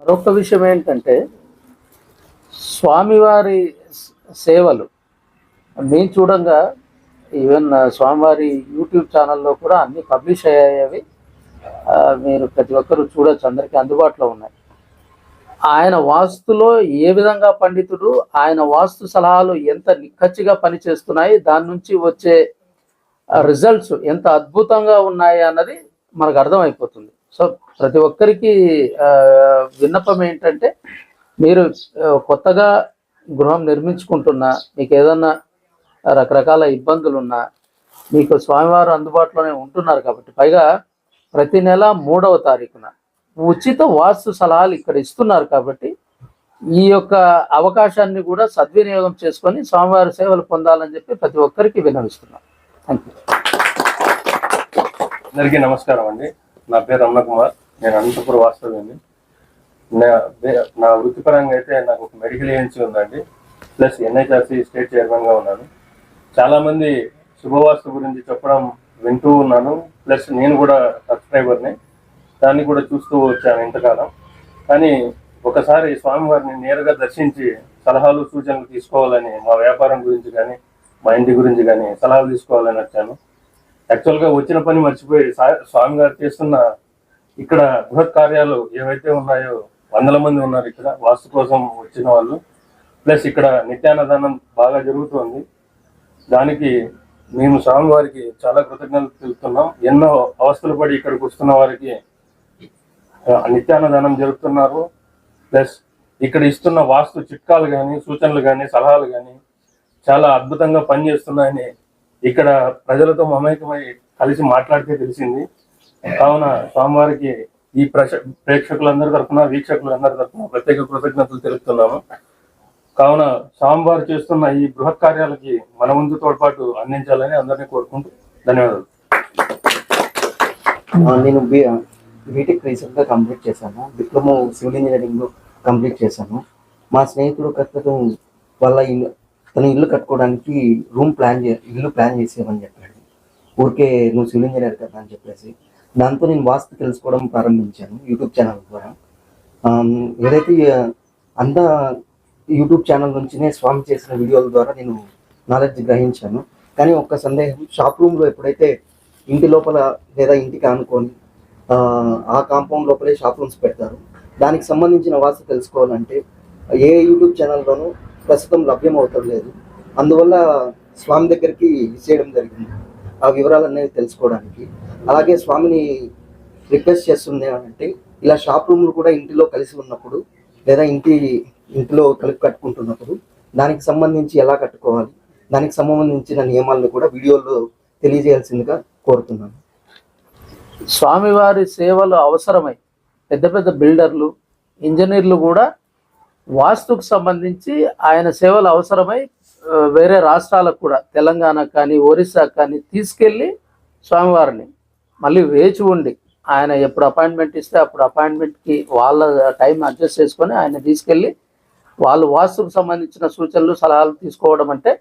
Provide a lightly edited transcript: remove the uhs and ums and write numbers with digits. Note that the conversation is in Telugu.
మరొక విషయం ఏంటంటే స్వామివారి సేవలు నేను చూడంగా ఈవెన్ స్వామివారి యూట్యూబ్ ఛానల్లో కూడా అన్ని పబ్లిష్ అయ్యాయి. మీరు ప్రతి ఒక్కరూ చూడొచ్చు, అందరికీ అందుబాటులో ఉన్నాయి. ఆయన వాస్తులో ఏ విధంగా పండితుడు, ఆయన వాస్తు సలహాలు ఎంత నిక్కచ్చిగా పనిచేస్తున్నాయి, దాని నుంచి వచ్చే రిజల్ట్స్ ఎంత అద్భుతంగా ఉన్నాయి అన్నది మనకు అర్థమైపోతుంది. సో ప్రతి ఒక్కరికి విన్నపం ఏంటంటే, మీరు కొత్తగా గృహం నిర్మించుకుంటున్నా, మీకు ఏదన్నా రకరకాల ఇబ్బందులు ఉన్నా, మీకు స్వామివారు అందుబాటులోనే ఉంటున్నారు కాబట్టి, పైగా ప్రతి నెల 3వ తారీఖున ఉచిత వాస్తు సలహాలు ఇక్కడ ఇస్తున్నారు కాబట్టి, ఈ యొక్క అవకాశాన్ని కూడా సద్వినియోగం చేసుకొని స్వామివారి సేవలు పొందాలని చెప్పి ప్రతి ఒక్కరికి విన్నవిస్తున్నాను. Thank you. అందరికీ నమస్కారం అండి. నా పేరు రమణ కుమార్. నేను అనంతపురం వాస్తవ్యండి. నా వృత్తిపరంగా అయితే నాకు ఒక మెడికల్ ఏజెన్సీ ఉందండి, ప్లస్ ఎన్హెచ్ఆర్సీ స్టేట్ చైర్మన్గా ఉన్నాను. చాలామంది శుభవాస్తు గురించి చెప్పడం వింటూ ఉన్నాను, ప్లస్ నేను కూడా సబ్స్క్రైబర్ని, దాన్ని కూడా చూస్తూ వచ్చాను ఇంతకాలం. కానీ ఒకసారి స్వామివారిని నేరుగా దర్శించి సలహాలు సూచనలు తీసుకోవాలని, మా వ్యాపారం గురించి కానీ మా ఇంటి గురించి కానీ సలహాలు తీసుకోవాలని వచ్చాను. యాక్చువల్గా వచ్చిన పని మర్చిపోయి స్వామివారు చేస్తున్న ఇక్కడ బృహత్ కార్యాలు ఏవైతే ఉన్నాయో, 100 మంది ఉన్నారు ఇక్కడ వాస్తు కోసం వచ్చిన వాళ్ళు. ప్లస్ ఇక్కడ నిత్యాన్నదానం బాగా జరుగుతుంది. దానికి మేము స్వామివారికి చాలా కృతజ్ఞతలు తెలుపుతున్నాం. ఎన్నో అవస్థలు పడి ఇక్కడికి వస్తున్న వారికి నిత్యాన్నదానం జరుగుతున్నారు. ప్లస్ ఇక్కడ ఇస్తున్న వాస్తు చిట్కాలు కానీ, సూచనలు కానీ, సలహాలు కానీ చాలా అద్భుతంగా పనిచేస్తున్నాయని ఇక్కడ ప్రజలతో మమేకమై కలిసి మాట్లాడితే తెలిసింది. కావున స్వామివారికి ఈ ప్రేక్షకులందరి తరఫున, వీక్షకులందరి తరఫున ప్రత్యేక కృతజ్ఞతలు తెలుపుతున్నాము. కావున స్వామివారు చేస్తున్న ఈ బృహత్ కార్యాలకి మన ముందు తోడ్పాటు అందించాలని అందరినీ కోరుకుంటూ ధన్యవాదాలు. నేను బీటెక్ రీసెంట్గా కంప్లీట్ చేశాను. డిప్లొమా సివిల్ ఇంజనీరింగ్ కంప్లీట్ చేశాను. మా స్నేహితుడు తన ఇల్లు కట్టుకోవడానికి ఇల్లు ప్లాన్ చేసేయమని చెప్పాడు. ఊరికే నువ్వు సివిల్ ఇంజనీర్ కదా అని చెప్పేసి, దాంతో నేను వాస్తు తెలుసుకోవడం ప్రారంభించాను యూట్యూబ్ ఛానల్ ద్వారా. ఏదైతే అంతా యూట్యూబ్ ఛానల్ నుంచినే స్వామి చేసిన వీడియోల ద్వారా నేను నాలెడ్జ్ గ్రహించాను. కానీ ఒక్క సందేహం, షాప్ రూమ్లో ఎప్పుడైతే ఇంటి లోపల లేదా ఇంటికి ఆనుకొని ఆ కాంపౌండ్ లోపలే షాప్ రూమ్స్ పెడతారు, దానికి సంబంధించిన వాస్తు తెలుసుకోవాలంటే ఏ యూట్యూబ్ ఛానల్లోనూ ప్రస్తుతం లభ్యం అవుతలేదు. అందువల్ల స్వామి దగ్గరికి విచ్చేయడం జరిగింది ఆ వివరాలు అనేవి తెలుసుకోవడానికి. అలాగే స్వామిని రిక్వెస్ట్ చేస్తుంది అంటే, ఇలా షాప్ రూమ్లు కూడా ఇంటిలో కలిసి ఉన్నప్పుడు లేదా ఇంటిలో కలిపి కట్టుకుంటున్నప్పుడు దానికి సంబంధించి ఎలా కట్టుకోవాలి, దానికి సంబంధించిన నియమాలను కూడా వీడియోలో తెలియజేయాల్సిందిగా కోరుతున్నాను. స్వామివారి సేవలు అవసరమై పెద్ద పెద్ద బిల్డర్లు, ఇంజనీర్లు కూడా వాస్తుకు సంబంధించి ఆయన సేవలు అవసరమై వేరే రాష్ట్రాలకు కూడా, తెలంగాణ కానీ ఒరిస్సా కానీ తీసుకెళ్ళి స్వామివారిని మళ్ళీ వేచి ఉండి, ఆయన ఎప్పుడు అపాయింట్మెంట్ ఇస్తే అప్పుడు అపాయింట్మెంట్కి వాళ్ళ టైం అడ్జస్ట్ చేసుకొని ఆయన తీసుకెళ్ళి వాళ్ళు వాస్తుకు సంబంధించిన సూచనలు సలహాలు తీసుకోవడం అంటే